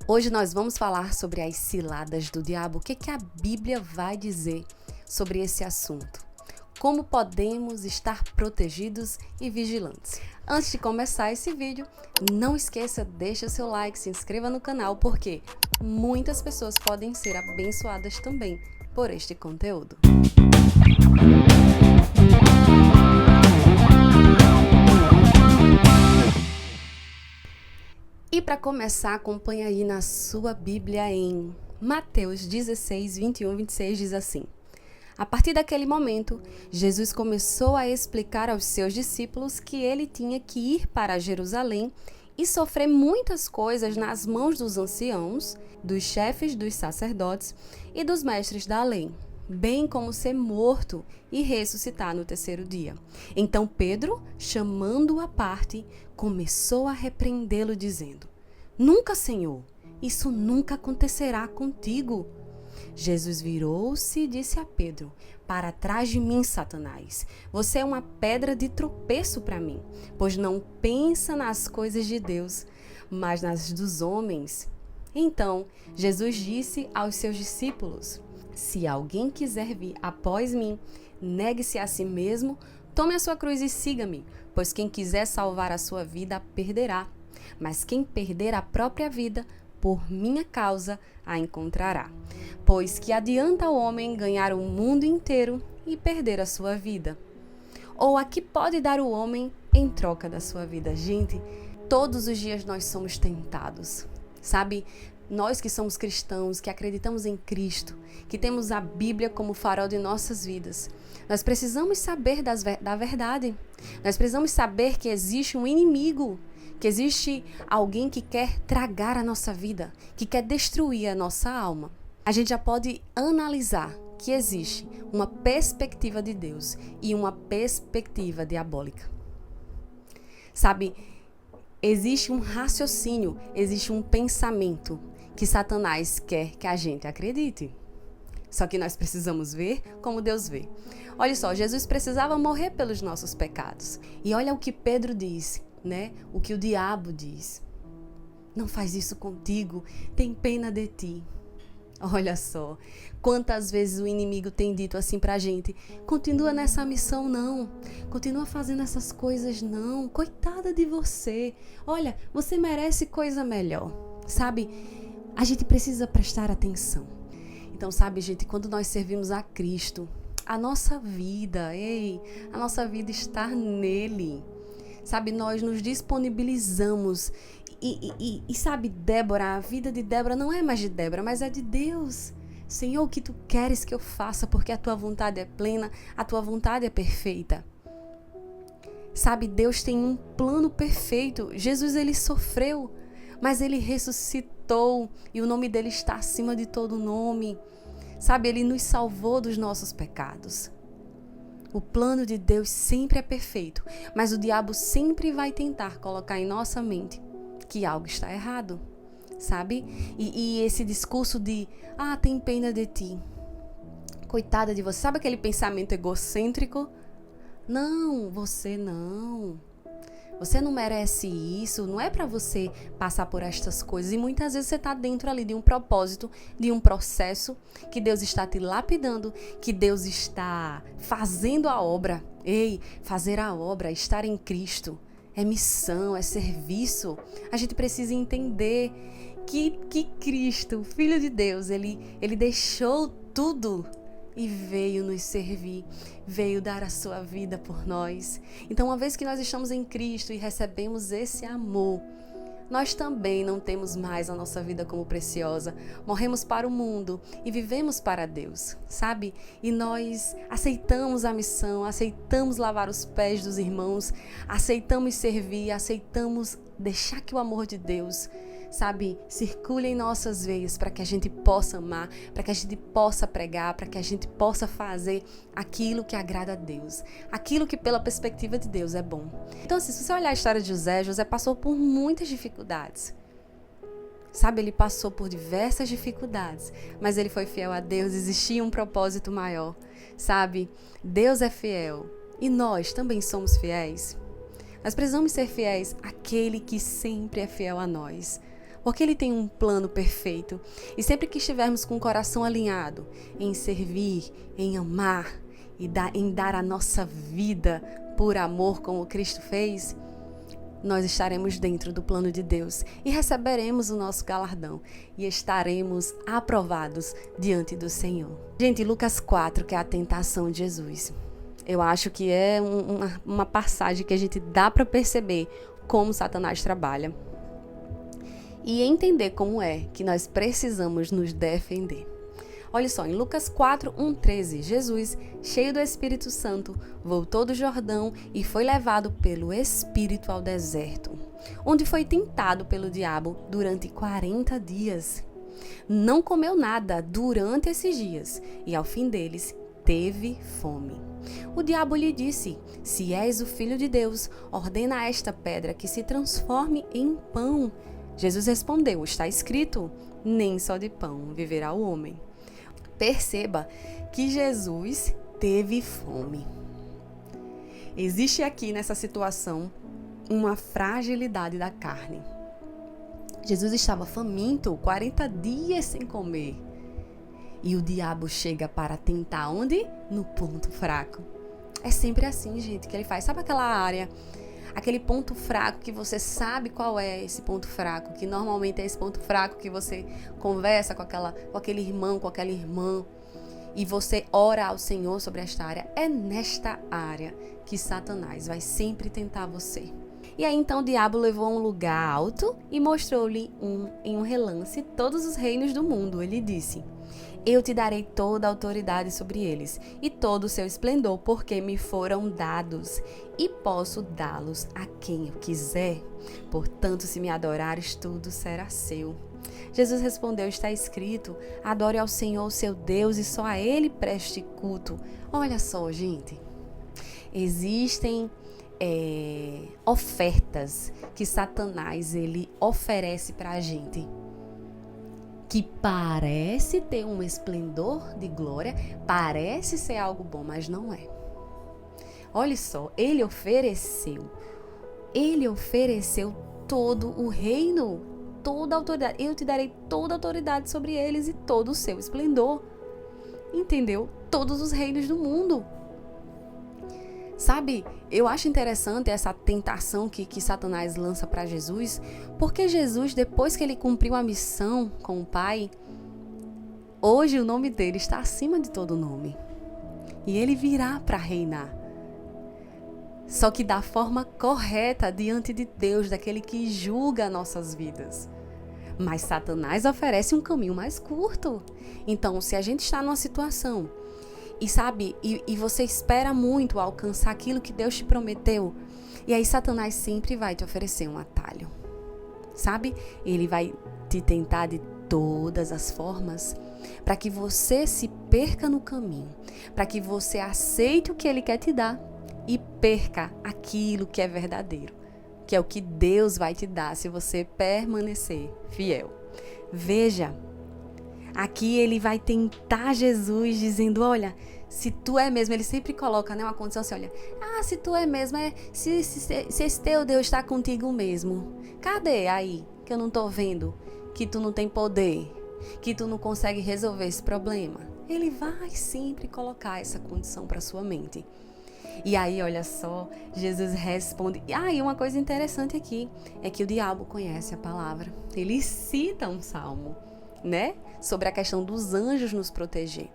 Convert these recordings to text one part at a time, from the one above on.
Hoje nós vamos falar sobre as ciladas do diabo. O que a Bíblia vai dizer sobre esse assunto? Como podemos estar protegidos e vigilantes? Antes de começar esse vídeo, não esqueça, deixa seu like, se inscreva no canal, porque muitas pessoas podem ser abençoadas também por este conteúdo. E para começar, acompanhe aí na sua Bíblia em Mateus 16, 21, 26, diz assim: A partir daquele momento, Jesus começou a explicar aos seus discípulos que ele tinha que ir para Jerusalém e sofrer muitas coisas nas mãos dos anciãos, dos chefes dos sacerdotes e dos mestres da lei, bem como ser morto e ressuscitar no terceiro dia. Então Pedro, chamando-o à parte, começou a repreendê-lo, dizendo: Nunca, Senhor, isso nunca acontecerá contigo. Jesus virou-se e disse a Pedro: Para trás de mim, Satanás. Você é uma pedra de tropeço para mim, pois não pensa nas coisas de Deus, mas nas dos homens. Então, Jesus disse aos seus discípulos: Se alguém quiser vir após mim, negue-se a si mesmo, tome a sua cruz e siga-me, pois quem quiser salvar a sua vida a perderá, mas quem perder a própria vida, por minha causa, a encontrará. Pois que adianta o homem ganhar o mundo inteiro e perder a sua vida? Ou a que pode dar o homem em troca da sua vida? Gente, todos os dias nós somos tentados, sabe? Nós que somos cristãos, que acreditamos em Cristo, que temos a Bíblia como farol de nossas vidas, nós precisamos saber da verdade. Nós precisamos saber que existe um inimigo, que existe alguém que quer tragar a nossa vida, que quer destruir a nossa alma. A gente já pode analisar que existe uma perspectiva de Deus e uma perspectiva diabólica. Sabe, existe um raciocínio, existe um pensamento que Satanás quer que a gente acredite. Só que nós precisamos ver como Deus vê. Olha só, Jesus precisava morrer pelos nossos pecados. E olha o que Pedro diz, né? O que o diabo diz: Não faz isso contigo, tem pena de ti. Olha só, quantas vezes o inimigo tem dito assim pra gente: Continua nessa missão não, continua fazendo essas coisas não, coitada de você, olha, você merece coisa melhor. Sabe, a gente precisa prestar atenção. Então, sabe, gente, quando nós servimos a Cristo, a nossa vida está nele. Sabe, nós nos disponibilizamos e sabe, Débora, a vida de Débora não é mais de Débora, mas é de Deus. Senhor, o que tu queres que eu faça? Porque a tua vontade é plena, a tua vontade é perfeita. Sabe, Deus tem um plano perfeito. Jesus, ele sofreu, mas ele ressuscitou e o nome dele está acima de todo nome. Sabe, ele nos salvou dos nossos pecados. O plano de Deus sempre é perfeito, mas o diabo sempre vai tentar colocar em nossa mente que algo está errado, sabe? E esse discurso de, tem pena de ti, coitada de você, sabe aquele pensamento egocêntrico? Não, você não. Você não merece isso, não é para você passar por estas coisas. E muitas vezes você está dentro ali de um propósito, de um processo que Deus está te lapidando, que Deus está fazendo a obra. Ei, fazer a obra, estar em Cristo, é missão, é serviço. A gente precisa entender que Cristo, o Filho de Deus, ele deixou tudo e veio nos servir, veio dar a sua vida por nós. Então, uma vez que nós estamos em Cristo e recebemos esse amor, nós também não temos mais a nossa vida como preciosa. Morremos para o mundo e vivemos para Deus, sabe? E nós aceitamos a missão, aceitamos lavar os pés dos irmãos, aceitamos servir, aceitamos deixar que o amor de Deus, sabe, circule em nossas veias para que a gente possa amar, para que a gente possa pregar, para que a gente possa fazer aquilo que agrada a Deus, aquilo que pela perspectiva de Deus é bom. Então, assim, se você olhar a história de José passou por muitas dificuldades. Sabe, ele passou por diversas dificuldades, mas ele foi fiel a Deus, existia um propósito maior, sabe? Deus é fiel e nós também somos fiéis. Nós precisamos ser fiéis àquele que sempre é fiel a nós. porque Ele tem um plano perfeito. E sempre que estivermos com o coração alinhado em servir, em amar e em dar a nossa vida por amor, como Cristo fez, nós estaremos dentro do plano de Deus e receberemos o nosso galardão e estaremos aprovados diante do Senhor. Gente, Lucas 4, que é a tentação de Jesus. Eu acho que é uma passagem que a gente dá para perceber como Satanás trabalha e entender como é que nós precisamos nos defender. Olha só, em Lucas 4, 1, 13, Jesus, cheio do Espírito Santo, voltou do Jordão e foi levado pelo Espírito ao deserto, onde foi tentado pelo diabo durante 40 dias. Não comeu nada durante esses dias e, ao fim deles, teve fome. O diabo lhe disse: se és o Filho de Deus, ordena a esta pedra que se transforme em pão. Jesus respondeu: está escrito, nem só de pão viverá o homem. Perceba que Jesus teve fome. Existe aqui nessa situação uma fragilidade da carne. Jesus estava faminto, 40 dias sem comer. E o diabo chega para tentar onde? No ponto fraco. É sempre assim, gente, que ele faz. Sabe aquela área, aquele ponto fraco que você sabe qual é esse ponto fraco, que normalmente é esse ponto fraco que você conversa com aquele irmão, com aquela irmã, e você ora ao Senhor sobre esta área. É nesta área que Satanás vai sempre tentar você. E aí então o diabo levou a um lugar alto e mostrou-lhe em um relance todos os reinos do mundo. Ele disse: eu te darei toda a autoridade sobre eles e todo o seu esplendor, porque me foram dados e posso dá-los a quem eu quiser. Portanto, se me adorares, tudo será seu. Jesus respondeu: está escrito, adore ao Senhor, seu Deus, e só a Ele preste culto. Olha só, gente, existem ofertas que Satanás ele oferece para a gente, que parece ter um esplendor de glória, parece ser algo bom, mas não é. Olha só, ele ofereceu todo o reino, toda a autoridade. Eu te darei toda a autoridade sobre eles e todo o seu esplendor. Entendeu? Todos os reinos do mundo. Sabe, eu acho interessante essa tentação que Satanás lança para Jesus, porque Jesus, depois que ele cumpriu a missão com o Pai, hoje o nome dele está acima de todo nome. E ele virá para reinar. Só que da forma correta diante de Deus, daquele que julga nossas vidas. Mas Satanás oferece um caminho mais curto. Então, se a gente está numa situação e você espera muito alcançar aquilo que Deus te prometeu, e aí Satanás sempre vai te oferecer um atalho, sabe? Ele vai te tentar de todas as formas para que você se perca no caminho, para que você aceite o que ele quer te dar e perca aquilo que é verdadeiro, que é o que Deus vai te dar se você permanecer fiel. Veja, aqui ele vai tentar Jesus dizendo: olha, se tu é mesmo, ele sempre coloca, né, uma condição assim, olha, se tu é mesmo, se esse teu Deus está contigo mesmo, cadê aí que eu não tô vendo, que tu não tem poder, que tu não consegue resolver esse problema? Ele vai sempre colocar essa condição para sua mente. E aí, olha só, Jesus responde. E uma coisa interessante aqui é que o diabo conhece a palavra. Ele cita um salmo, né? Sobre a questão dos anjos nos proteger.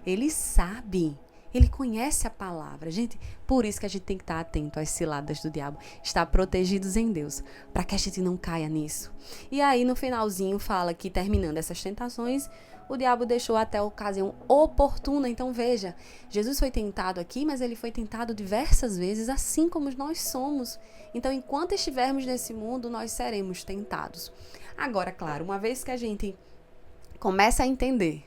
Ele sabe, ele conhece a palavra. Gente, por isso que a gente tem que estar atento às ciladas do diabo. Estar protegidos em Deus, para que a gente não caia nisso. E aí, no finalzinho, fala que terminando essas tentações, o diabo deixou até a ocasião oportuna. Então veja, Jesus foi tentado aqui, mas ele foi tentado diversas vezes, assim como nós somos. Então, enquanto estivermos nesse mundo, nós seremos tentados. Agora, claro, uma vez que a gente começa a entender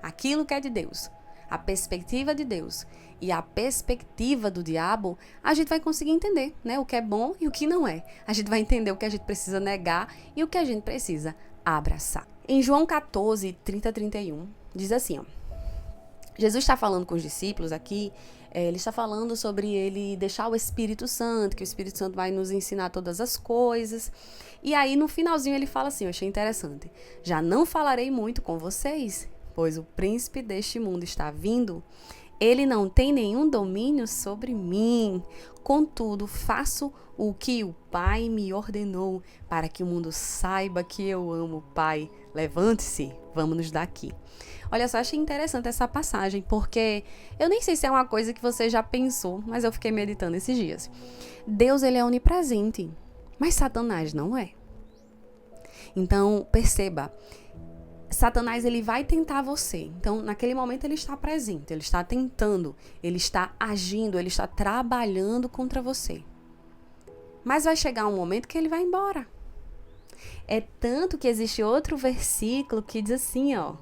aquilo que é de Deus, a perspectiva de Deus e a perspectiva do diabo, a gente vai conseguir entender, né, o que é bom e o que não é. A gente vai entender o que a gente precisa negar e o que a gente precisa abraçar. Em João 14, 30 a 31, diz assim, ó: Jesus está falando com os discípulos aqui, ele está falando sobre ele deixar o Espírito Santo, que o Espírito Santo vai nos ensinar todas as coisas. E aí, no finalzinho, ele fala assim, eu achei interessante, já não falarei muito com vocês, pois o príncipe deste mundo está vindo. Ele não tem nenhum domínio sobre mim. Contudo, faço o que o Pai me ordenou, para que o mundo saiba que eu amo o Pai. Levante-se, vamos daqui. Olha só, achei interessante essa passagem, porque eu nem sei se é uma coisa que você já pensou, mas eu fiquei meditando esses dias. Deus, ele é onipresente, mas Satanás não é. Então, perceba, Satanás, ele vai tentar você. Então, naquele momento, ele está presente, ele está tentando, ele está agindo, ele está trabalhando contra você. Mas vai chegar um momento que ele vai embora. É tanto que existe outro versículo que diz assim, ó,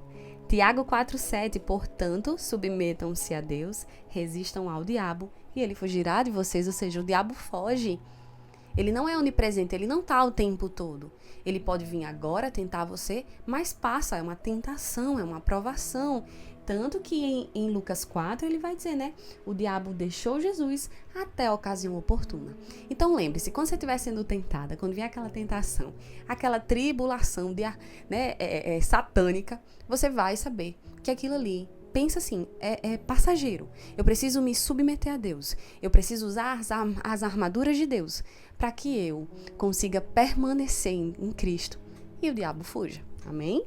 Tiago 4,7, portanto, submetam-se a Deus, resistam ao diabo e ele fugirá de vocês, ou seja, o diabo foge. Ele não é onipresente, ele não está o tempo todo. Ele pode vir agora tentar você, mas passa, é uma tentação, é uma provação. Tanto que em Lucas 4 ele vai dizer, né? O diabo deixou Jesus até a ocasião oportuna. Então lembre-se, quando você estiver sendo tentada, quando vier aquela tentação, aquela tribulação satânica, você vai saber que aquilo ali, pensa assim, é passageiro. Eu preciso me submeter a Deus. Eu preciso usar as armaduras de Deus para que eu consiga permanecer em Cristo e o diabo fuja. Amém?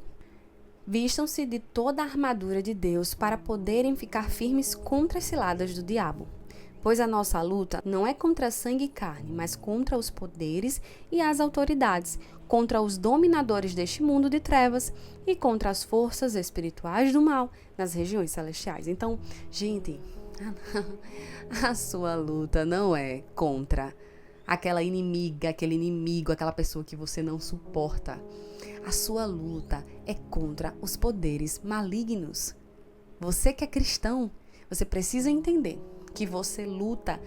Vistam-se de toda a armadura de Deus para poderem ficar firmes contra as ciladas do diabo. Pois a nossa luta não é contra sangue e carne, mas contra os poderes e as autoridades, contra os dominadores deste mundo de trevas e contra as forças espirituais do mal nas regiões celestiais. Então, gente, a sua luta não é contra aquela inimiga, aquele inimigo, aquela pessoa que você não suporta. A sua luta é contra os poderes malignos. Você que é cristão, você precisa entender que você luta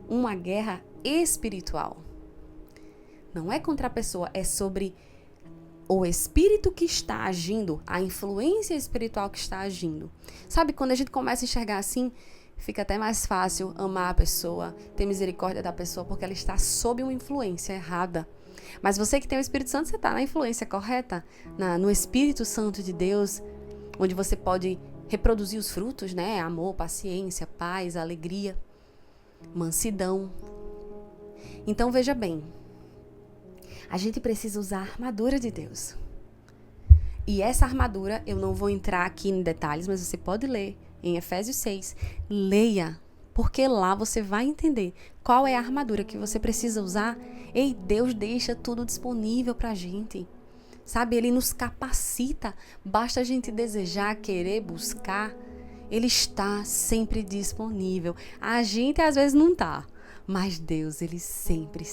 uma guerra espiritual. Não é contra a pessoa, é sobre o espírito que está agindo, a influência espiritual que está agindo. Sabe, quando a gente começa a enxergar assim, fica até mais fácil amar a pessoa, ter misericórdia da pessoa, porque ela está sob uma influência errada. Mas você que tem o Espírito Santo, você está na influência correta, no Espírito Santo de Deus, onde você pode reproduzir os frutos, né? Amor, paciência, paz, alegria, mansidão. Então veja bem, a gente precisa usar a armadura de Deus. E essa armadura, eu não vou entrar aqui em detalhes, mas você pode ler em Efésios 6. Leia, porque lá você vai entender qual é a armadura que você precisa usar. Ei, Deus deixa tudo disponível pra gente. Sabe, Ele nos capacita. Basta a gente desejar, querer, buscar. Ele está sempre disponível. A gente às vezes não tá. Mas Deus, Ele sempre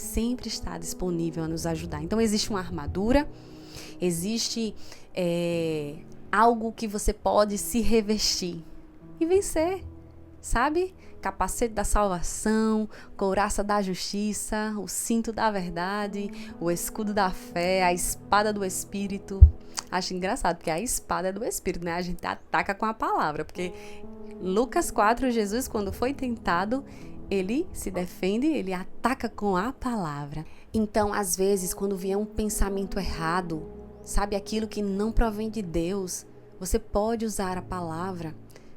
está disponível a nos ajudar. Então existe uma armadura. Existe algo que você pode se revestir e vencer. Sabe? Capacete da salvação, couraça da justiça, o cinto da verdade, o escudo da fé, a espada do Espírito. Acho engraçado, porque a espada é do Espírito, né? A gente ataca com a palavra, porque Lucas 4, Jesus, quando foi tentado, ele se defende, ele ataca com a palavra. Então, às vezes, quando vier um pensamento errado, sabe, aquilo que não provém de Deus, você pode usar a palavra.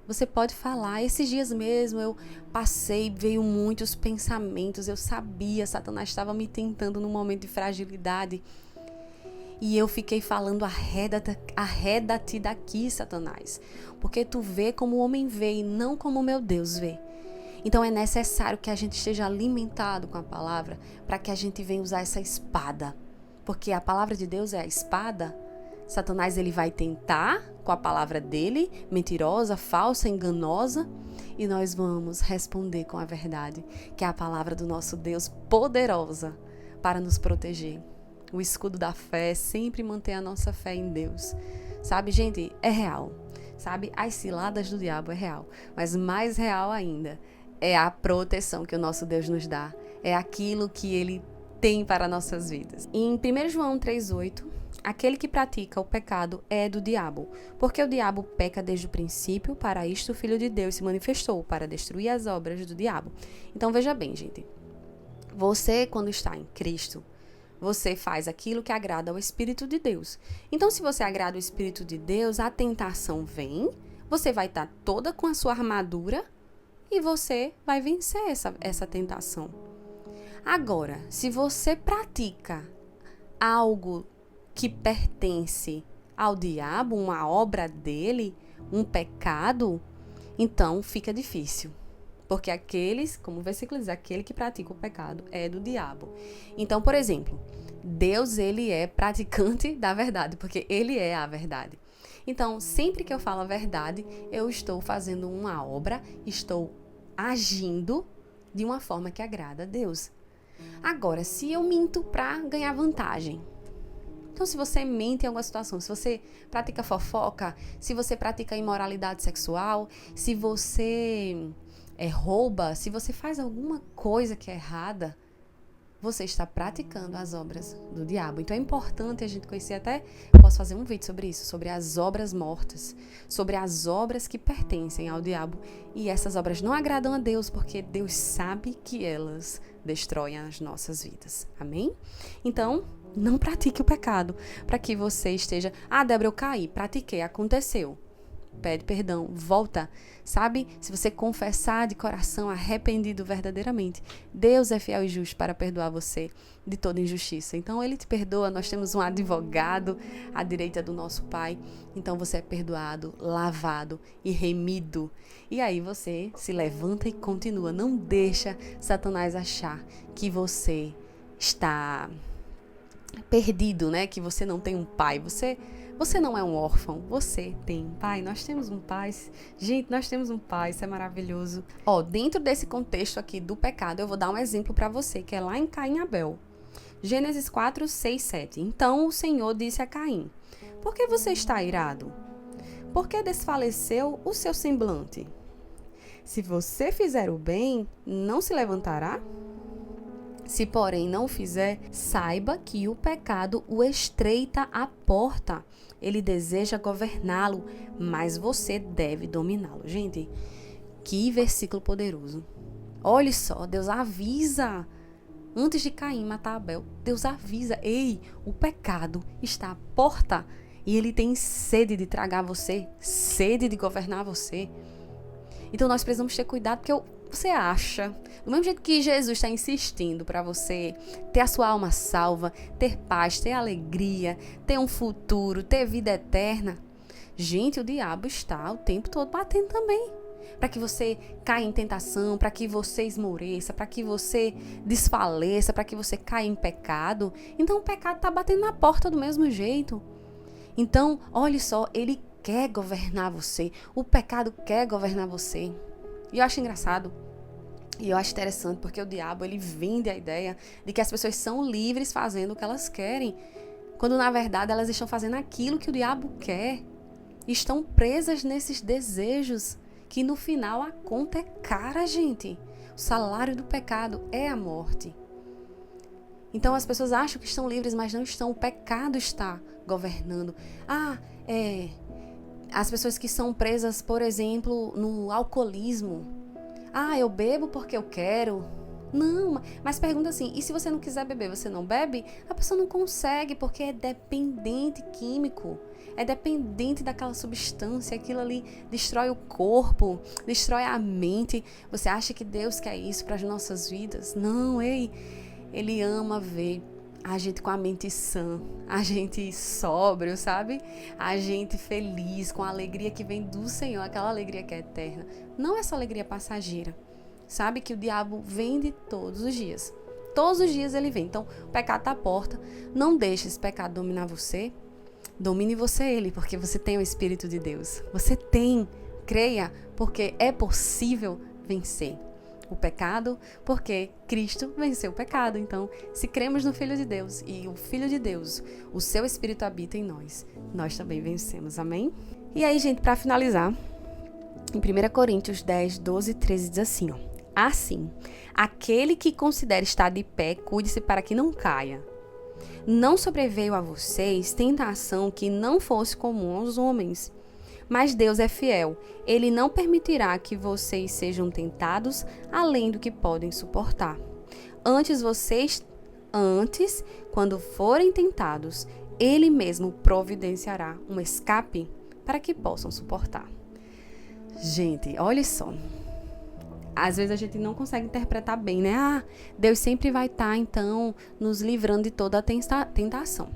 Você pode falar. Esses dias mesmo eu passei, veio muitos pensamentos. Eu sabia, Satanás estava me tentando num momento de fragilidade. E eu fiquei falando, arreda-te daqui, Satanás. Porque tu vê como o homem vê e não como o meu Deus vê. Então é necessário que a gente esteja alimentado com a palavra para que a gente venha usar essa espada. Porque a palavra de Deus é a espada. Satanás, ele vai tentar com a palavra dele, mentirosa, falsa, enganosa, e nós vamos responder com a verdade, que é a palavra do nosso Deus poderosa para nos proteger. O escudo da fé sempre mantém a nossa fé em Deus. Sabe, gente, é real. Sabe, as ciladas do diabo é real, mas mais real ainda é a proteção que o nosso Deus nos dá, é aquilo que ele tem para nossas vidas. Em 1 João 3,8, aquele que pratica o pecado é do diabo, porque o diabo peca desde o princípio, para isto o Filho de Deus se manifestou, para destruir as obras do diabo. Então veja bem, gente, você quando está em Cristo, você faz aquilo que agrada ao Espírito de Deus. Então se você agrada o Espírito de Deus, a tentação vem, você vai estar toda com a sua armadura e você vai vencer essa tentação. Agora, se você pratica algo que pertence ao diabo, uma obra dele, um pecado, então fica difícil. Porque aqueles, como o versículo diz, aquele que pratica o pecado é do diabo. Então, por exemplo, Deus, ele é praticante da verdade, porque ele é a verdade. Então, sempre que eu falo a verdade, eu estou fazendo uma obra, estou agindo de uma forma que agrada a Deus. Agora, se eu minto para ganhar vantagem, então se você mente em alguma situação, se você pratica fofoca, se você pratica imoralidade sexual, se você rouba, se você faz alguma coisa que é errada, você está praticando as obras do diabo. Então é importante a gente conhecer, até posso fazer um vídeo sobre isso, sobre as obras mortas, sobre as obras que pertencem ao diabo. E essas obras não agradam a Deus, porque Deus sabe que elas destroem as nossas vidas. Amém? Então, não pratique o pecado, para que você esteja... Ah, Débora, eu caí, pratiquei, aconteceu. Pede perdão, volta, sabe? Se você confessar de coração, arrependido verdadeiramente, Deus é fiel e justo para perdoar você de toda injustiça. Então, Ele te perdoa, nós temos um advogado à direita do nosso Pai. Então, você é perdoado, lavado e remido. E aí você se levanta e continua. Não deixa Satanás achar que você está perdido, né? Que você não tem um pai. Você não é um órfão, você tem um pai, nós temos um pai. Gente, nós temos um pai, isso é maravilhoso. Dentro desse contexto aqui do pecado, eu vou dar um exemplo para você, que é lá em Caim e Abel. Gênesis 4, 6, 7. Então o Senhor disse a Caim: por que você está irado? Por que desfaleceu o seu semblante? Se você fizer o bem, não se levantará? Se, porém, não o fizer, saiba que o pecado o estreita à porta. Ele deseja governá-lo, mas você deve dominá-lo. Gente, que versículo poderoso. Olha só, Deus avisa. Antes de Caim matar Abel, Deus avisa. Ei, o pecado está à porta e ele tem sede de tragar você, sede de governar você. Então, nós precisamos ter cuidado, porque você acha, do mesmo jeito que Jesus está insistindo para você ter a sua alma salva, ter paz, ter alegria, ter um futuro, ter vida eterna, gente, o diabo está o tempo todo batendo também. Para que você caia em tentação, para que você esmoreça, para que você desfaleça, para que você caia em pecado. Então o pecado está batendo na porta do mesmo jeito. Então, olha só, ele quer governar você, o pecado quer governar você. E eu acho engraçado, e eu acho interessante, porque o diabo, ele vende a ideia de que as pessoas são livres fazendo o que elas querem, quando na verdade elas estão fazendo aquilo que o diabo quer. Estão presas nesses desejos, que no final a conta é cara, gente. O salário do pecado é a morte. Então as pessoas acham que estão livres, mas não estão. O pecado está governando. As pessoas que são presas, por exemplo, no alcoolismo. Eu bebo porque eu quero. Não, mas pergunta assim, e se você não quiser beber, você não bebe? A pessoa não consegue, porque é dependente químico. É dependente daquela substância, aquilo ali destrói o corpo, destrói a mente. Você acha que Deus quer isso para as nossas vidas? Não, Ele ama ver a gente com a mente sã, a gente sóbrio, sabe? A gente feliz, com a alegria que vem do Senhor, aquela alegria que é eterna. Não essa alegria passageira, sabe? Que o diabo vende todos os dias. Todos os dias ele vem. Então, o pecado está à porta. Não deixe esse pecado dominar você. Domine você ele, porque você tem o Espírito de Deus. Você tem. Creia, porque é possível vencer o pecado, porque Cristo venceu o pecado. Então, se cremos no Filho de Deus e o Filho de Deus, o seu Espírito habita em nós, nós também vencemos. Amém? E aí, gente, para finalizar, em 1 Coríntios 10, 12 e 13 diz assim, assim, aquele que considera estar de pé, cuide-se para que não caia. Não sobreveio a vocês tentação que não fosse comum aos homens. Mas Deus é fiel. Ele não permitirá que vocês sejam tentados além do que podem suportar. Antes, quando forem tentados, Ele mesmo providenciará um escape para que possam suportar. Gente, olha só. Às vezes a gente não consegue interpretar bem, né? Deus sempre vai estar, então, nos livrando de toda a tentação.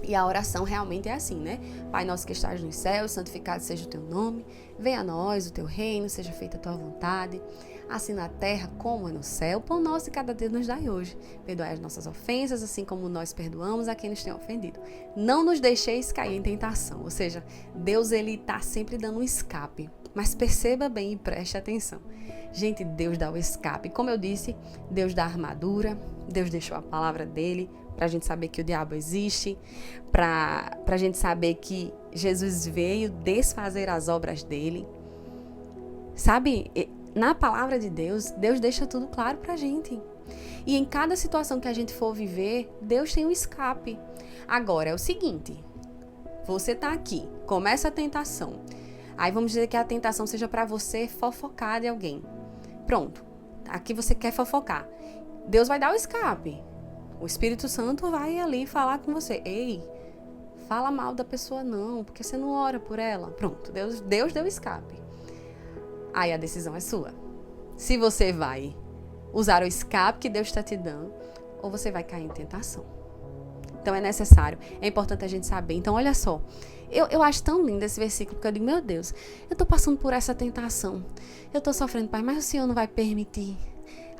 E a oração realmente é assim, né? Pai nosso que estás nos céus, santificado seja o teu nome. Venha a nós o teu reino, seja feita a tua vontade. Assim na terra como é no céu. O pão nosso de cada dia nos dai hoje. Perdoai as nossas ofensas, assim como nós perdoamos a quem nos tem ofendido. Não nos deixeis cair em tentação. Ou seja, Deus, ele está sempre dando um escape. Mas perceba bem e preste atenção. Gente, Deus dá o escape. Como eu disse, Deus dá a armadura. Deus deixou a palavra dele para a gente saber que o diabo existe, para a gente saber que Jesus veio desfazer as obras dele. Sabe, na palavra de Deus, Deus deixa tudo claro para a gente. E em cada situação que a gente for viver, Deus tem um escape. Agora, é o seguinte, você está aqui, começa a tentação. Aí vamos dizer que a tentação seja para você fofocar de alguém. Pronto, aqui você quer fofocar. Deus vai dar o escape. O Espírito Santo vai ali falar com você. Ei, fala mal da pessoa não, porque você não ora por ela. Pronto, Deus deu escape. Aí a decisão é sua. Se você vai usar o escape que Deus está te dando, ou você vai cair em tentação. Então é necessário, é importante a gente saber. Então olha só, eu acho tão lindo esse versículo, porque eu digo, meu Deus, eu estou passando por essa tentação. Eu estou sofrendo, Pai, mas o Senhor não vai permitir,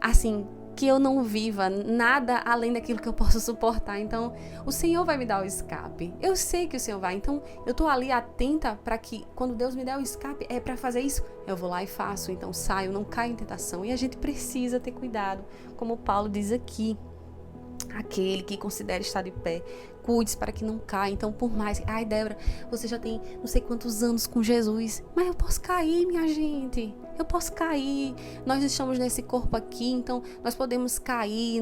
assim, que eu não viva nada além daquilo que eu posso suportar. Então, o Senhor vai me dar o escape. Eu sei que o Senhor vai. Então, eu estou ali atenta para que, quando Deus me der o escape, é para fazer isso. Eu vou lá e faço. Então, saio, não caio em tentação. E a gente precisa ter cuidado, como Paulo diz aqui. Aquele que considera estar de pé, cuide para que não caia. Então, por mais... Ai, Débora, você já tem não sei quantos anos com Jesus. Mas eu posso cair, minha gente. Eu posso cair. Nós estamos nesse corpo aqui, então nós podemos cair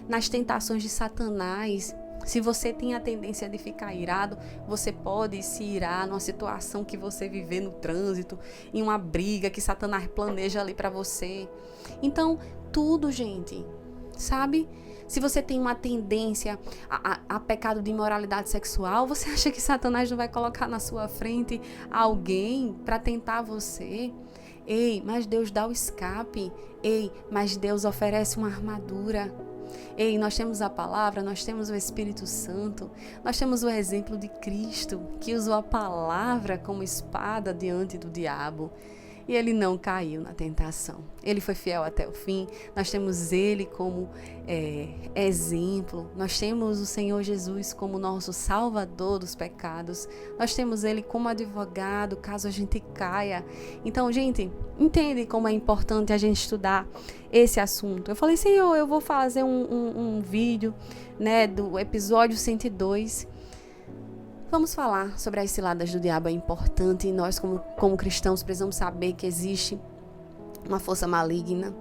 nas tentações de Satanás. Se você tem a tendência de ficar irado, você pode se irar numa situação que você viver no trânsito, em uma briga que Satanás planeja ali para você. Então, tudo, gente, sabe? Se você tem uma tendência a pecado de imoralidade sexual, você acha que Satanás não vai colocar na sua frente alguém para tentar você? Ei, mas Deus dá o escape. Ei, mas Deus oferece uma armadura. Ei, nós temos a palavra, nós temos o Espírito Santo, nós temos o exemplo de Cristo, que usou a palavra como espada diante do diabo. E ele não caiu na tentação. Ele foi fiel até o fim. Nós temos ele como exemplo. Nós temos o Senhor Jesus como nosso salvador dos pecados. Nós temos ele como advogado, caso a gente caia. Então, gente, entende como é importante a gente estudar esse assunto. Eu falei, Senhor, eu vou fazer um vídeo, né, do episódio 102. Vamos falar sobre as ciladas do diabo, é importante, e nós como cristãos precisamos saber que existe uma força maligna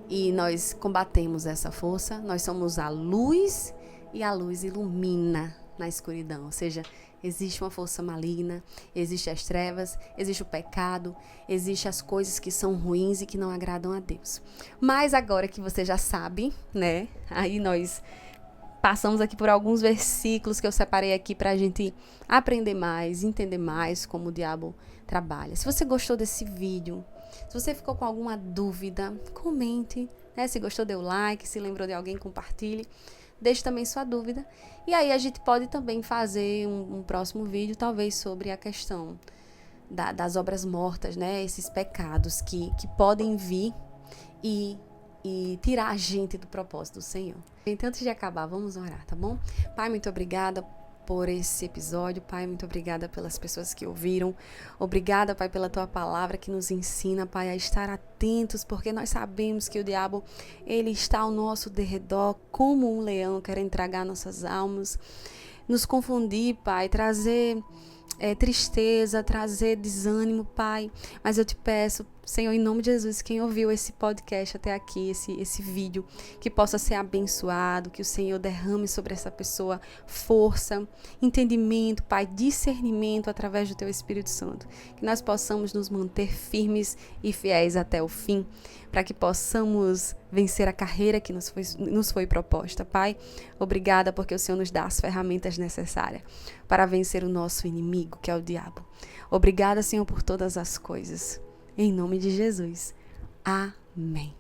e nós combatemos essa força. Nós somos a luz e a luz ilumina na escuridão, ou seja, existe uma força maligna, existe as trevas, existe o pecado, existe as coisas que são ruins e que não agradam a Deus. Mas agora que você já sabe, né, aí nós passamos aqui por alguns versículos que eu separei aqui para a gente aprender mais, entender mais como o diabo trabalha. Se você gostou desse vídeo, se você ficou com alguma dúvida, comente, né? Se gostou, dê o like, se lembrou de alguém, compartilhe. Deixe também sua dúvida. E aí a gente pode também fazer um próximo vídeo, talvez sobre a questão das obras mortas, né? Esses pecados que podem vir e tirar a gente do propósito do Senhor. Então, antes de acabar, vamos orar, tá bom? Pai, muito obrigada por esse episódio. Pai, muito obrigada pelas pessoas que ouviram. Obrigada, Pai, pela Tua palavra que nos ensina, Pai, a estar atentos, porque nós sabemos que o diabo, ele está ao nosso derredor como um leão, querendo tragar nossas almas, nos confundir, Pai, trazer tristeza, trazer desânimo, Pai. Mas eu te peço, Senhor, em nome de Jesus, quem ouviu esse podcast até aqui, esse vídeo, que possa ser abençoado, que o Senhor derrame sobre essa pessoa força, entendimento, Pai, discernimento através do Teu Espírito Santo. Que nós possamos nos manter firmes e fiéis até o fim, para que possamos vencer a carreira que nos foi proposta. Pai, obrigada porque o Senhor nos dá as ferramentas necessárias para vencer o nosso inimigo, que é o diabo. Obrigada, Senhor, por todas as coisas. Em nome de Jesus. Amém.